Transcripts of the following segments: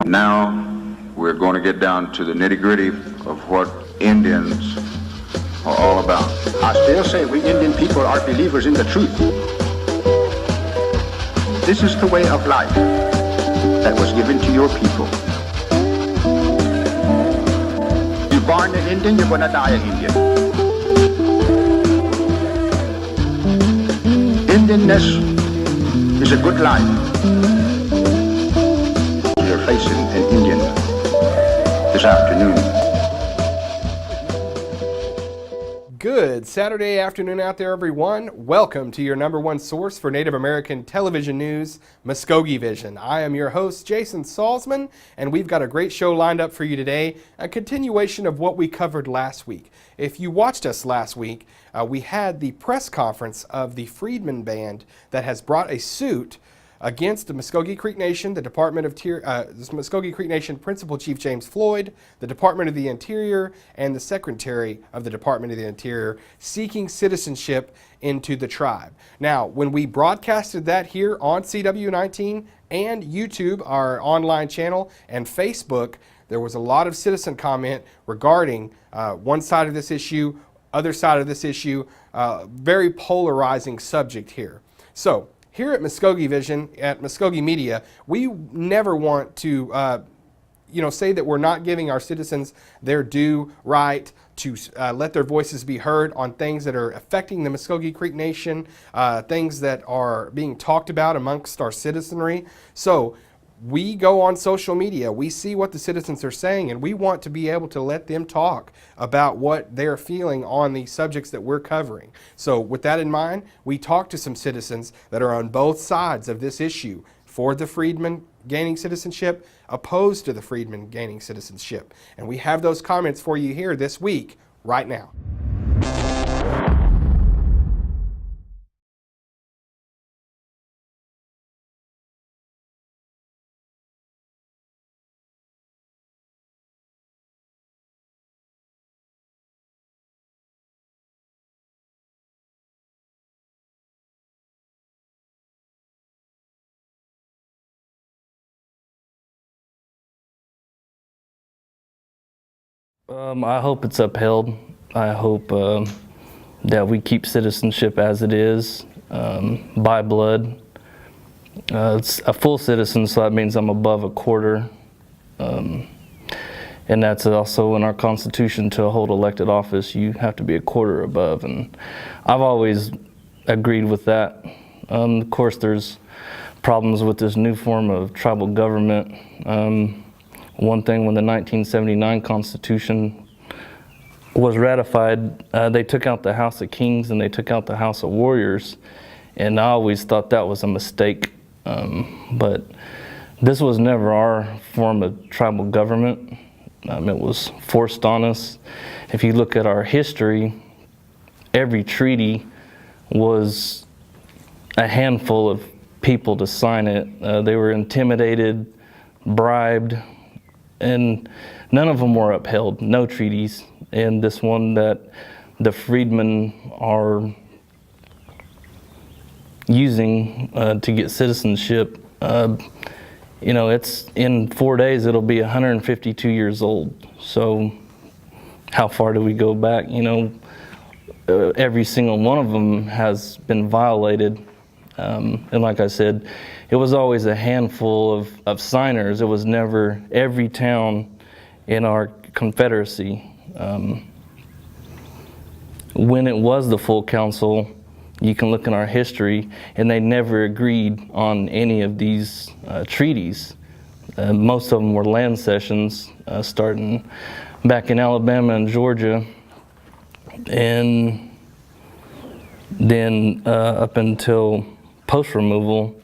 Now we're going to get down to the nitty-gritty of what Indians are all about. I still say we Indian people are believers in the truth. This is the way of life that was given to your people. You're born an Indian, you're going to die an Indian. Indianness is a good life. You're facing an Indian this afternoon. Good Saturday afternoon out there, everyone. Welcome to your number one source for Native American television news, Muskogee Vision. I am your host, Jason Salzman, and we've got a great show lined up for you today, a continuation of what we covered last week. If you watched us last week, we had the press conference of the Freedmen band that has brought a suit against the Muskogee Creek Nation, the Muskogee Creek Nation Principal Chief James Floyd, the Department of the Interior, and the Secretary of the Department of the Interior, seeking citizenship into the tribe. Now, when we broadcasted that here on CW19 and YouTube, our online channel, and Facebook, there was a lot of citizen comment regarding one side of this issue, other side of this issue, very polarizing subject here. So, here at Muskogee Vision, at Muskogee Media, we never want to, say that we're not giving our citizens their due right to let their voices be heard on things that are affecting the Muskogee Creek Nation, things that are being talked about amongst our citizenry. So we go on social media, we see what the citizens are saying, and we want to be able to let them talk about what they're feeling on the subjects that we're covering. So with that in mind, we talked to some citizens that are on both sides of this issue, for the Freedmen gaining citizenship, opposed to the Freedmen gaining citizenship. And we have those comments for you here this week, right now. I hope it's upheld. I hope that we keep citizenship as it is, by blood. It's a full citizen, so that means I'm above a quarter. And that's also in our Constitution. To hold elected office, you have to be a quarter above. And I've always agreed with that. Of course, there's problems with this new form of tribal government. One thing, when the 1979 Constitution was ratified, they took out the House of Kings and they took out the House of Warriors, and I always thought that was a mistake. But this was never our form of tribal government. It was forced on us. If you look at our history, every treaty was a handful of people to sign it. They were intimidated, bribed, and none of them were upheld, no treaties. And this one that the Freedmen are using to get citizenship, it's in 4 days, it'll be 152 years old. So how far do we go back? Every single one of them has been violated. And like I said, it was always a handful of signers. It was never every town in our confederacy. When it was the full council, you can look in our history, and they never agreed on any of these treaties. Most of them were land cessions, starting back in Alabama and Georgia, and then up until post-removal,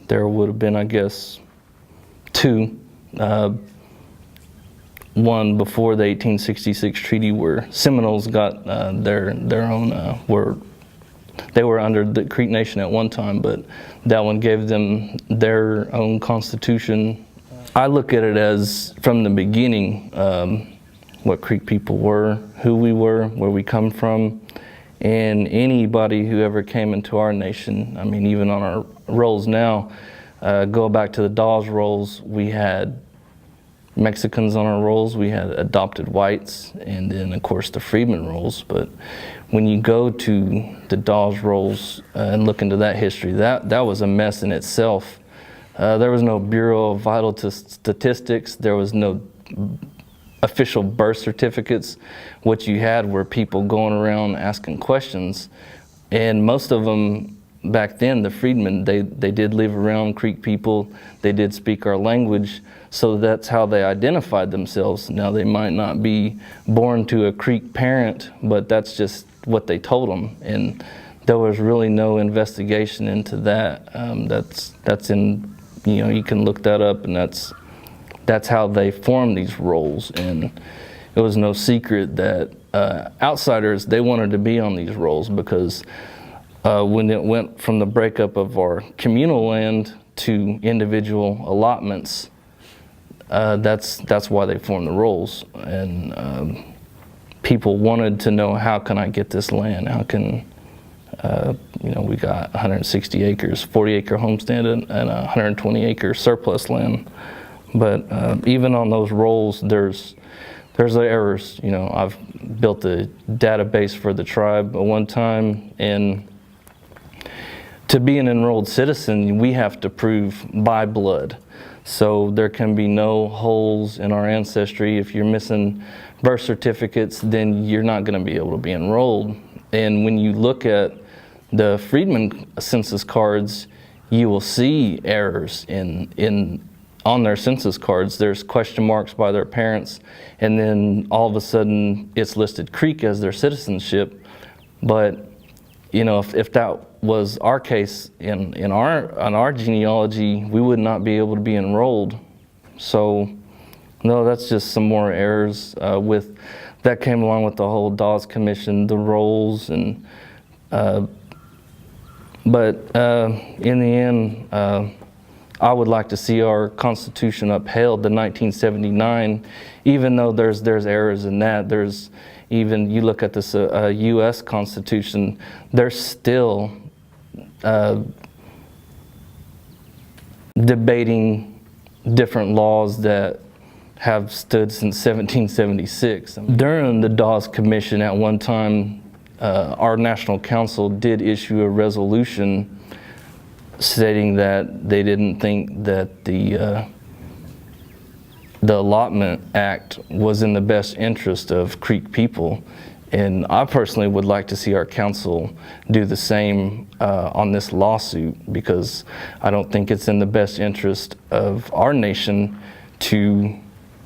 there would have been, I guess, two. One before the 1866 treaty, where Seminoles got their own, they were under the Creek Nation at one time, but that one gave them their own constitution. I look at it as, from the beginning, what Creek people were, who we were, where we come from, and anybody who ever came into our nation. I mean, even on our rolls now, go back to the Dawes rolls, we had Mexicans on our rolls, we had adopted whites, and then of course the Freedmen rolls. But when you go to the Dawes rolls and look into that history, that was a mess in itself. There was no Bureau of Vital Statistics. There was no official birth certificates. What you had were people going around asking questions, and most of them back then, the Freedmen, they did live around Creek people. They did speak our language, so that's how they identified themselves. Now, they might not be born to a Creek parent, but that's just what they told them, and there was really no investigation into that. That's in, you can look that up, and that's how they formed these rolls. And it was no secret that outsiders, they wanted to be on these rolls, because when it went from the breakup of our communal land to individual allotments, that's why they formed the rolls. And people wanted to know, how can I get this land? How can, we got 160 acres, 40-acre homestead, and 120-acre surplus land. But even on those rolls, there's errors. I've built a database for the tribe at one time, and to be an enrolled citizen, we have to prove by blood. So there can be no holes in our ancestry. If you're missing birth certificates, then you're not going to be able to be enrolled. And when you look at the Freedmen census cards, you will see errors on their census cards. There's question marks by their parents, and then all of a sudden it's listed Creek as their citizenship. But if that was our case in our genealogy, we would not be able to be enrolled. So no, that's just some more errors with that came along with the whole Dawes Commission, the rolls, and but in the end, I would like to see our Constitution upheld, the 1979, even though there's errors in that. There's even, you look at this U.S. Constitution, there's still debating different laws that have stood since 1776. During the Dawes Commission at one time, our National Council did issue a resolution stating that they didn't think that the Allotment Act was in the best interest of Creek people. And I personally would like to see our council do the same on this lawsuit, because I don't think it's in the best interest of our nation to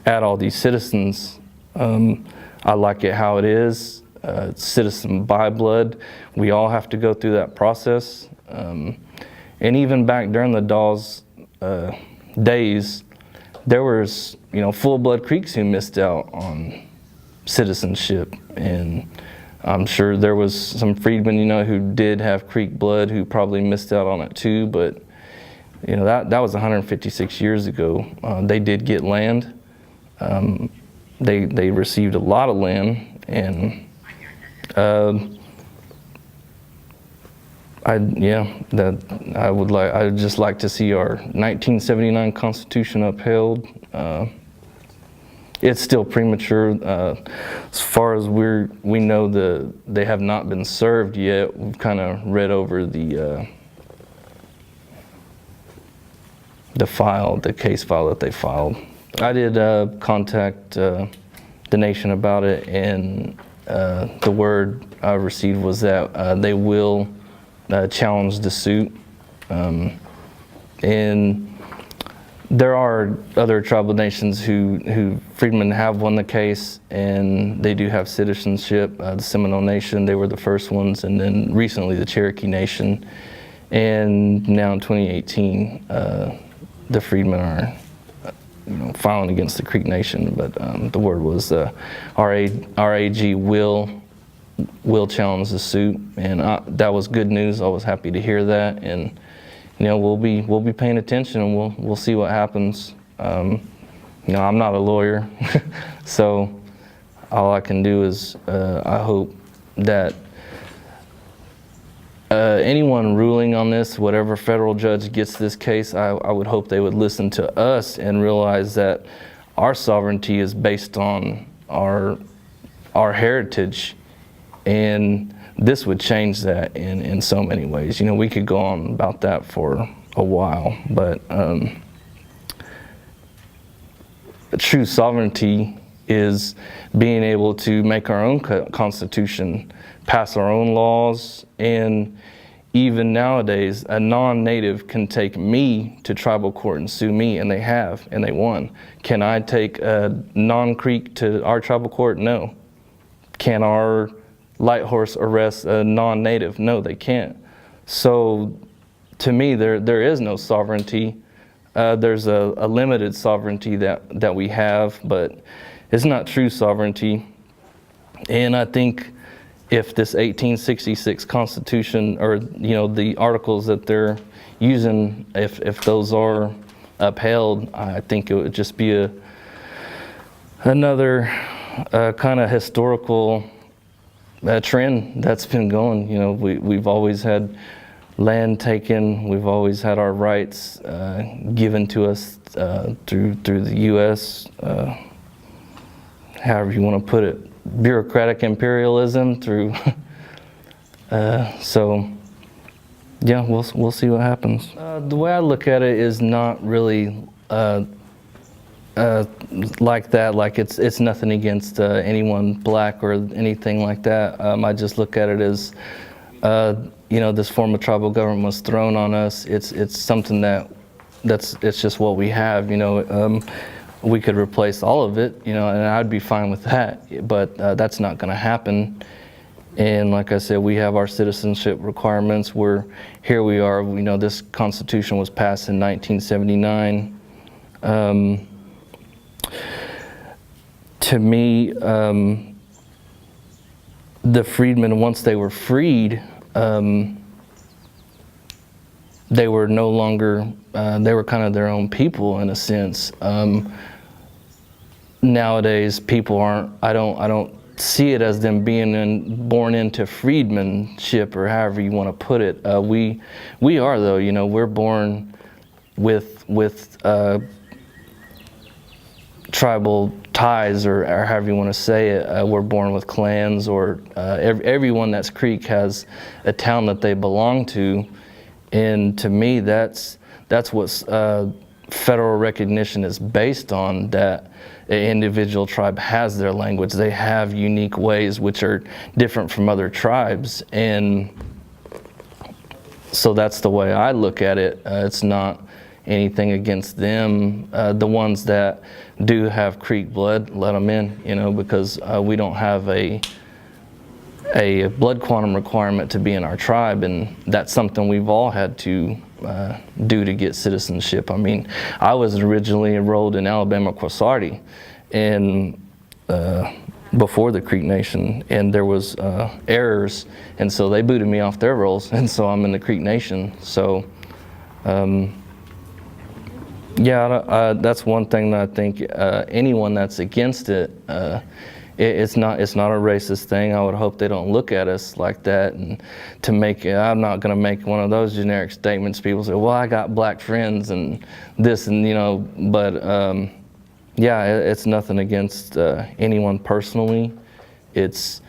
add all these citizens. I like it how it is. It's citizen by blood. We all have to go through that process. And even back during the Dawes days, there was, full-blood Creeks who missed out on citizenship. And I'm sure there was some freedmen, who did have Creek blood who probably missed out on it too. But, that was 156 years ago. They did get land. They received a lot of land, and I'd just like to see our 1979 Constitution upheld. It's still premature. As far as we know, they have not been served yet. We've kind of read over the case file that they filed. I did contact the nation about it, and the word I received was that they will challenge the suit. And there are other tribal nations who freedmen have won the case, and they do have citizenship. The Seminole Nation, they were the first ones, and then recently the Cherokee Nation. And now in 2018, the freedmen are filing against the Creek Nation. But the word was RAG will challenge the suit, and that was good news. I was happy to hear that, and we'll be paying attention, and we'll see what happens. I'm not a lawyer, so all I can do is I hope that anyone ruling on this, whatever federal judge gets this case, I would hope they would listen to us and realize that our sovereignty is based on our heritage, and this would change that in so many ways. You know, we could go on about that for a while, but true sovereignty is being able to make our own constitution, pass our own laws, and even nowadays, a non-native can take me to tribal court and sue me, and they have, and they won. Can I take a non-Creek to our tribal court? No. Can our light horse arrest a non-native? No, they can't. So, to me, there is no sovereignty. There's a limited sovereignty that we have, but it's not true sovereignty. And I think if this 1866 Constitution, or the articles that they're using, if those are upheld, I think it would just be another kind of historical trend that's been going. You know, we've always had land taken, we've always had our rights given to us through the U.S. However you want to put it. Bureaucratic imperialism through so yeah, we'll see what happens. The way I look at it is not really like that, like it's nothing against anyone black or anything like that. I just look at it as this form of tribal government was thrown on us. It's something it's just what we have. We could replace all of it, and I'd be fine with that, but that's not going to happen. And like I said, we have our citizenship requirements. Here we are. We know this Constitution was passed in 1979. To me, the freedmen, once they were freed, they were no longer, they were kind of their own people in a sense. Nowadays, people aren't, I don't see it as them being born into freedmanship, or however you want to put it. We are, though, we're born with tribal ties, or however you want to say it. We're born with clans, or everyone that's Creek has a town that they belong to. And to me, that's what federal recognition is based on, that an individual tribe has their language. They have unique ways which are different from other tribes. And so that's the way I look at it. It's not anything against them. The ones that do have Creek blood, let them in, because we don't have a blood quantum requirement to be in our tribe, and that's something we've all had to do to get citizenship. I mean, I was originally enrolled in Alabama Quasarty, and before the Creek Nation, and there was errors, and so they booted me off their rolls, and so I'm in the Creek Nation. So yeah, that's one thing that I think anyone that's against it, it's not a racist thing. I would hope they don't look at us like that. And to make it, I'm not going to make one of those generic statements. People say, well, I got black friends and this, and but yeah, it's nothing against anyone personally. It's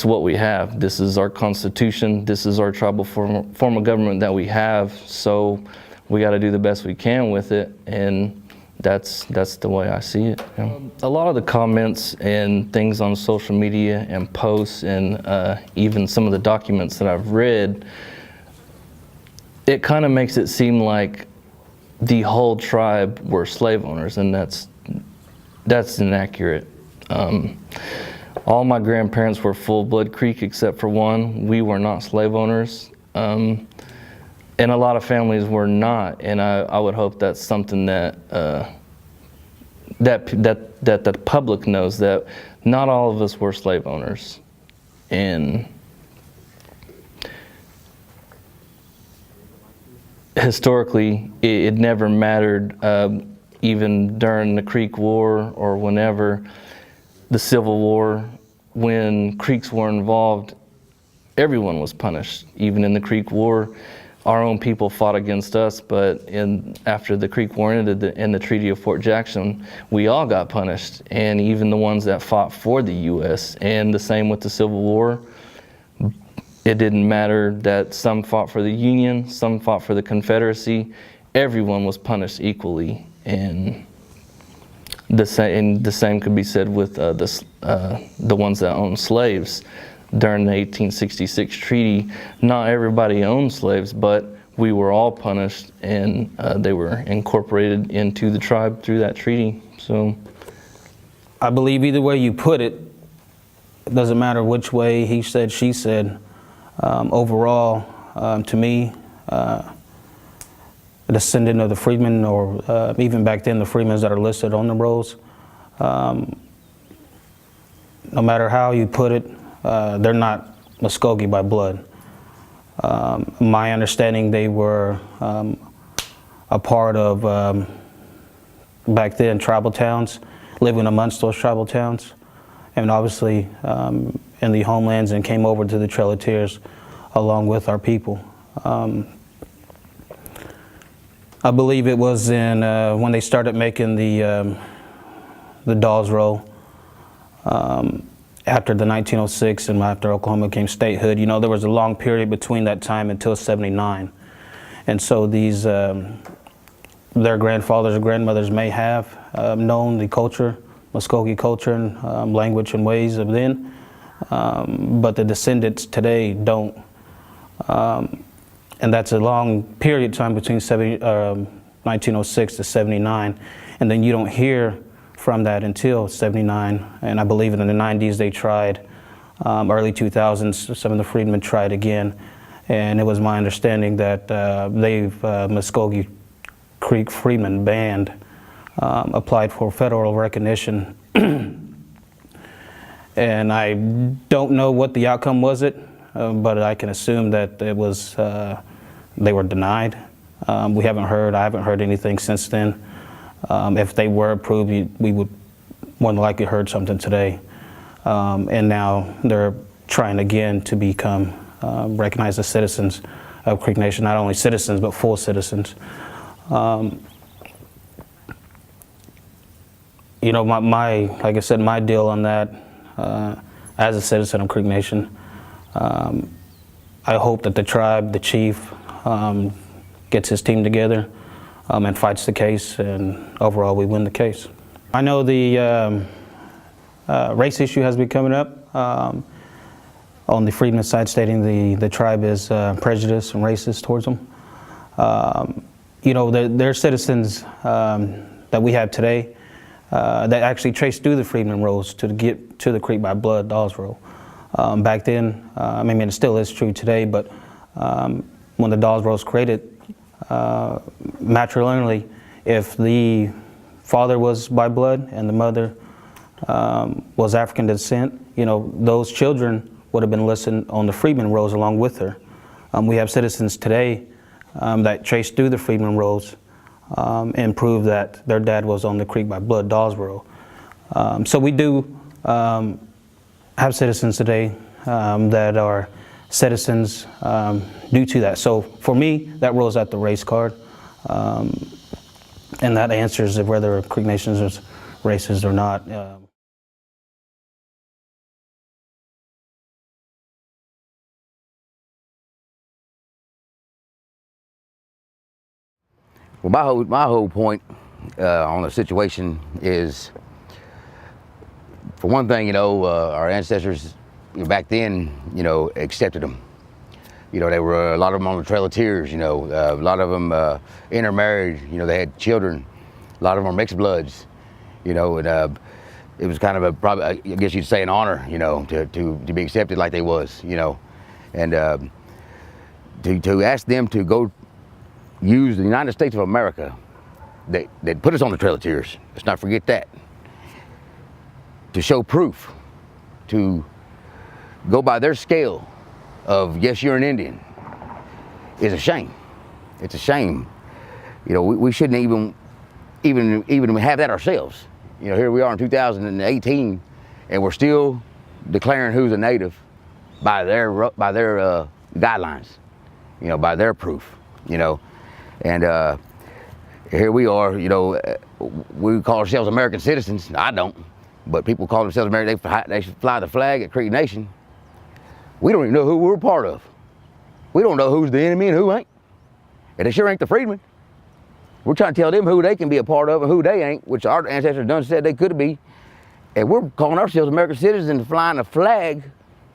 what we have. This is our Constitution. This is our tribal form of government that we have. So we got to do the best we can with it, and that's the way I see it. Yeah. A lot of the comments and things on social media and posts, and even some of the documents that I've read, it kind of makes it seem like the whole tribe were slave owners, and that's inaccurate. All my grandparents were full-blood Creek except for one. We were not slave owners. And a lot of families were not, and I would hope that's something that the public knows, that not all of us were slave owners. And historically, it never mattered, even during the Creek War or whenever, the Civil War, when Creeks were involved, everyone was punished. Even in the Creek War, our own people fought against us, but after the Creek War ended and the Treaty of Fort Jackson, we all got punished, and even the ones that fought for the U.S. And the same with the Civil War. It didn't matter that some fought for the Union, some fought for the Confederacy. Everyone was punished equally, and the same could be said with the ones that owned slaves. During the 1866 treaty, not everybody owned slaves, but we were all punished, and they were incorporated into the tribe through that treaty. So, I believe either way you put it, it doesn't matter which way he said, she said. Overall, to me, a descendant of the freedmen, or even back then the freedmen that are listed on the rolls, no matter how you put it, they're not Muskogee by blood. My understanding, they were a part of, back then, tribal towns, living amongst those tribal towns, and obviously in the homelands, and came over to the Trail of Tears along with our people. I believe it was in when they started making the Dawes Roll, after the 1906 and after Oklahoma became statehood. You know, there was a long period between that time until '79. And so these, their grandfathers or grandmothers may have known the culture, Muskogee culture and language and ways of then, but the descendants today don't. And that's a long period of time between 1906 to '79. And then you don't hear from that until '79, and I believe in the '90s they tried. Early 2000s, some of the freedmen tried again, and it was my understanding that Muskogee Creek Freedmen Band applied for federal recognition, and I don't know what the outcome was but I can assume that it was they were denied. I haven't heard anything since then. If they were approved, we would more than likely heard something today. And now they're trying again to become recognized as citizens of Creek Nation, not only citizens, but full citizens. You know, like I said, my deal on that, as a citizen of Creek Nation, I hope that the tribe, the chief, gets his team together and fights the case, and overall we win the case. I know the race issue has been coming up on the Freedmen side, stating the tribe is prejudiced and racist towards them. You know, they're citizens that we have today that actually traced through the Freedmen rolls to get to the Creek by Blood Dawes Roll. Back then, I mean, it still is true today, but when the Dawes Roll was created, matrilineally, if the father was by blood and the mother was African descent, you know, those children would have been listed on the Freedmen rolls along with her. We have citizens today that trace through the Freedmen rolls and prove that their dad was on the Creek by Blood Dawes Roll. So we do have citizens today that are citizens due to that. So for me, that rolls out the race card, and that answers whether Creek Nation is racist or not. Well, my whole point on the situation is, for one thing, you know, our ancestors back then, you know, accepted them. You know, they were, a lot of them on the Trail of Tears, you know, a lot of them intermarried, you know, they had children. A lot of them were mixed bloods, you know, and it was kind of a, probably, I guess you'd say, an honor, you know, to be accepted like they was, you know. And to ask them to go use the United States of America, that put us on the Trail of Tears, let's not forget that, to show proof, to go by their scale of, yes, you're an Indian, is a shame. It's a shame. You know, we shouldn't even have that ourselves. You know, here we are in 2018, and we're still declaring who's a native by their guidelines. by their proof, and here we are, we call ourselves American citizens. I don't, but people call themselves American. They fly the flag at Creek Nation. We don't even know who we're a part of. We don't know who's the enemy and who ain't. And they sure ain't the Freedmen. We're trying to tell them who they can be a part of and who they ain't, which our ancestors done said they could be. And we're calling ourselves American citizens and flying a flag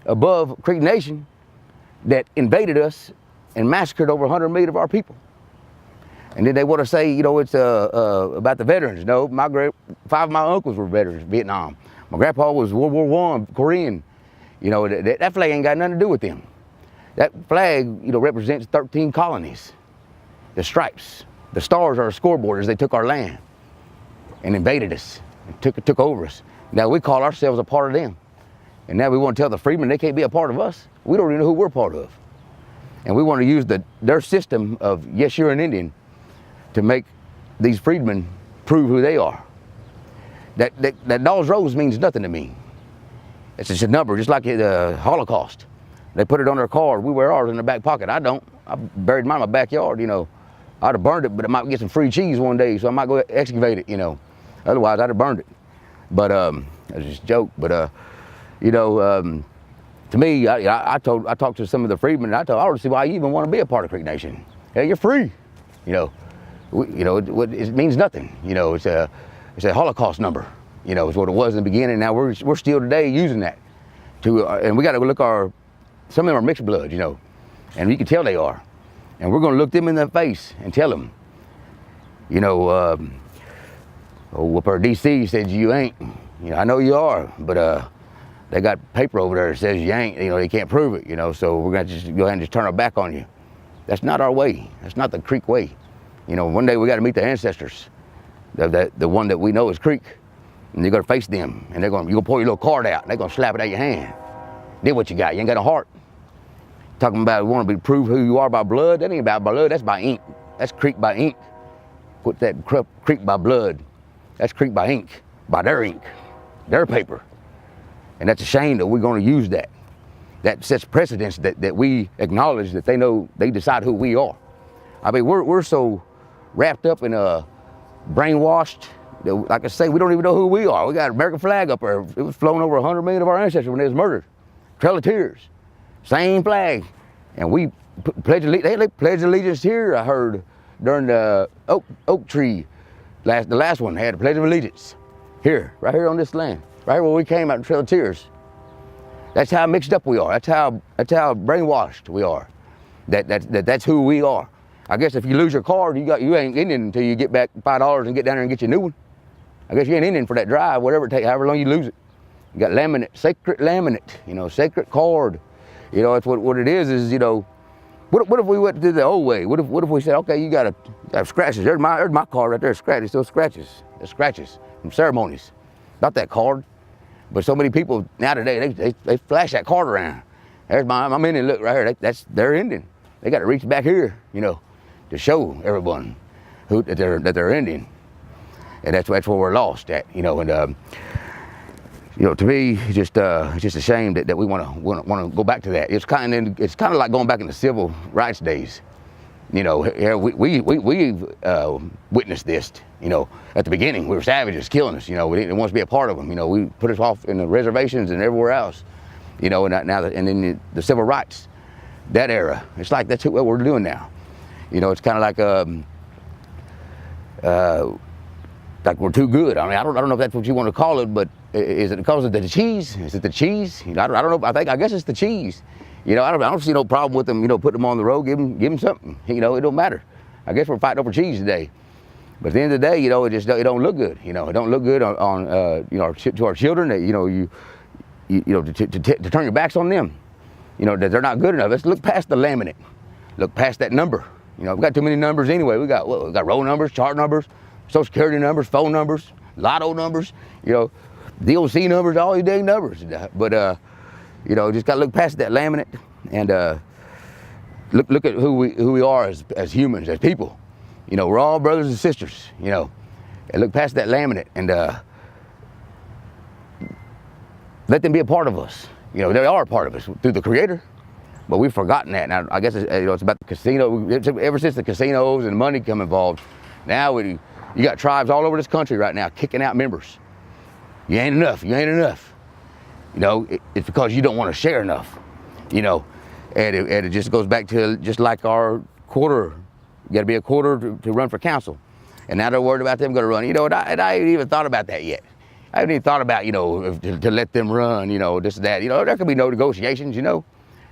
above Creek Nation that invaded us and massacred over 100 million of our people. And then they want to say, it's about the veterans. No, 5 of my uncles were veterans of Vietnam. My grandpa was World War I, Korean. That flag ain't got nothing to do with them. That flag, represents 13 colonies. The stripes, the stars are a scoreboard as they took our land and invaded us and took over us. Now we call ourselves a part of them. And now we want to tell the Freedmen they can't be a part of us. We don't even know who we're part of. And we want to use their system of, yes, you're an Indian, to make these Freedmen prove who they are. That Dawes Rose means nothing to me. It's just a number, just like the Holocaust. They put it on their card. We wear ours in the back pocket. I don't. I buried mine in my backyard, I'd have burned it, but I might get some free cheese one day, so I might go excavate it, Otherwise, I'd have burned it. But that's just a joke. But to me, I talked to some of the Freedmen, and I don't see why you even want to be a part of Creek Nation. Yeah, you're free. It means nothing. It's a Holocaust number. It's what it was in the beginning. Now we're still today using that and we got to look some of them are mixed blood, and you can tell they are. And we're going to look them in the face and tell them, Whooper DC said you ain't. I know you are, but they got paper over there that says you ain't. They can't prove it. So we're going to just go ahead and just turn our back on you. That's not our way. That's not the Creek way. One day we got to meet the ancestors, the one that we know is Creek, and you're going to face them, and you're going to pull your little card out, and they're going to slap it out of your hand. Then what you got? You ain't got a heart. Talking about want to prove who you are by blood. That ain't about blood. That's by ink. That's Creek by ink. Put that Creek by blood. That's Creek by ink, by their ink, their paper. And that's a shame that we're going to use that. That sets precedence that we acknowledge that they decide who we are. I mean, we're so wrapped up in brainwashed that, like I say, we don't even know who we are. We got an American flag up there. It was flown over 100 million of our ancestors when they was murdered. Trail of Tears. Same flag, and we pledge allegiance here. I heard during the oak tree, the last one had a pledge of allegiance here, right here on this land, right here where we came out in Trail of Tears. That's how mixed up we are. That's how brainwashed we are. That's who we are. I guess if you lose your card, you ain't Indian until you get back $5 and get down there and get your new one. I guess you ain't Indian for that drive, whatever it takes, however long you lose it. You got laminate, sacred laminate, sacred card. It's what it is, what if we went to the old way? What if we said, okay, you gotta have scratches. There's my card right there, scratches, still scratches. There's scratches from ceremonies. Not that card. But so many people now today, they flash that card around. There's I'm Indian, look right here, they're Indian. They gotta reach back here, to show everyone that they're Indian. And that's where we're lost at, to me, it's just a shame that we want to go back to that. It's kind of like going back in the civil rights days. Here we witnessed this. At the beginning, we were savages killing us. We didn't want to be a part of them. We put us off in the reservations and everywhere else. And then the civil rights, that era. It's like that's what we're doing now. It's kind of like we're too good. I mean, I don't know if that's what you want to call it, but is it because of the cheese? Is it the cheese? I don't know. I guess it's the cheese. I don't see no problem with them. Putting them on the road, give them something. It don't matter. I guess we're fighting over cheese today. But at the end of the day, it don't look good. It don't look good on to our children. To turn your backs on them. That they're not good enough. Let's look past the laminate. Look past that number. We've got too many numbers anyway. We got roll numbers, chart numbers, Social Security numbers, phone numbers, lotto numbers, DOC numbers, all these dang numbers. But just got to look past that laminate and look at who we are as humans, as people. We're all brothers and sisters. And look past that laminate and let them be a part of us. They are a part of us through the Creator. But we've forgotten that. Now, I guess it's about the casino. Ever since the casinos and money come involved, now you got tribes all over this country right now kicking out members. You ain't enough. You ain't enough. It's because you don't want to share enough. And it just goes back to just like our quarter. You got to be a quarter to run for council. And now they're worried about them going to run. And I ain't even thought about that yet. I haven't even thought about, to let them run, this and that. There could be no negotiations, It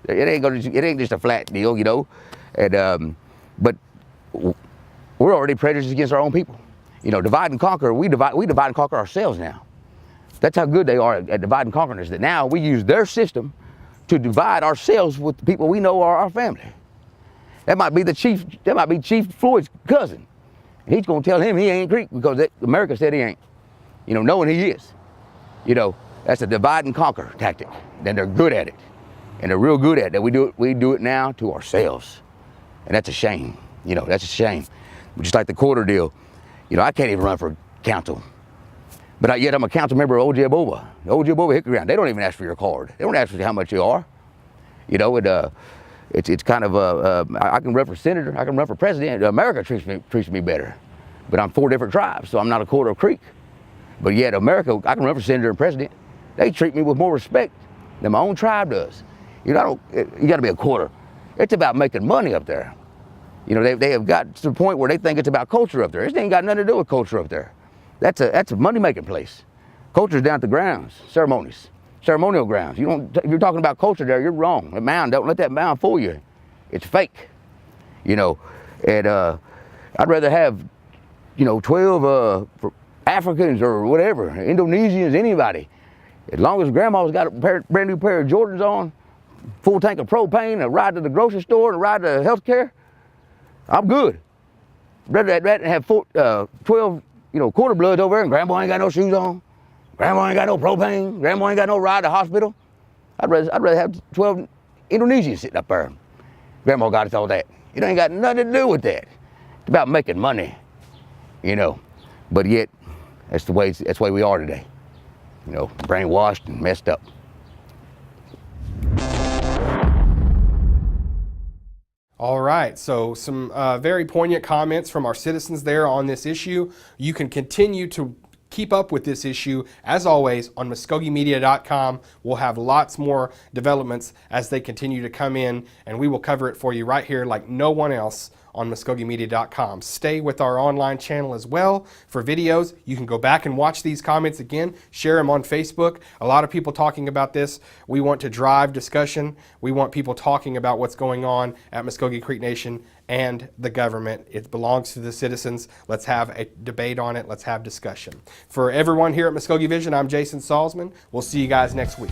ain't just a flat deal, but we're already prejudiced against our own people. Divide and conquer, we divide and conquer ourselves now. That's how good they are at divide and conquering us, that now we use their system to divide ourselves with the people we know are our family. That might be Chief Floyd's cousin. He's gonna tell him he ain't Creek because America said he ain't. Knowing he is. That's a divide and conquer tactic. Then they're good at it. And they're real good at it. We do it now to ourselves. And that's a shame. That's a shame. Just like the quarter deal. I can't even run for council. But yet I'm a council member of Ojibwa. Ojibwa Hickory Ground. They don't even ask for your card. They don't ask for how much you are. It's kind of I can run for senator. I can run for president. America treats me better. But I'm 4 different tribes, so I'm not a quarter of Creek. But yet America, I can run for senator and president. They treat me with more respect than my own tribe does. You got to be a quarter. It's about making money up there. They have got to the point where they think it's about culture up there. It ain't got nothing to do with culture up there. That's a money-making place. Culture's down at the grounds, ceremonial grounds. If you're talking about culture there, you're wrong. The mound, don't let that mound fool you. It's fake. And I'd rather have, 12 Africans or whatever, Indonesians, anybody. As long as grandma's got a brand new pair of Jordans on, full tank of propane, a ride to the grocery store, and a ride to health care, I'm good. Rather than have 12, quarter bloods over there, and grandma ain't got no shoes on, grandma ain't got no propane, grandma ain't got no ride to the hospital. I'd rather have 12 Indonesians sitting up there. Grandma got us all that. It ain't got nothing to do with that. It's about making money, But yet, that's the way we are today. Brainwashed and messed up. All right, so some very poignant comments from our citizens there on this issue. You can continue to keep up with this issue, as always, on MuskogeeMedia.com. We'll have lots more developments as they continue to come in, and we will cover it for you right here like no one else on MuskogeeMedia.com. Stay with our online channel as well for videos. You can go back and watch these comments again, share them on Facebook. A lot of people talking about this. We want to drive discussion. We want people talking about what's going on at Muskogee Creek Nation and the government. It belongs to the citizens. Let's have a debate on it. Let's have discussion. For everyone here at Muskogee Vision, I'm Jason Salzman. We'll see you guys next week.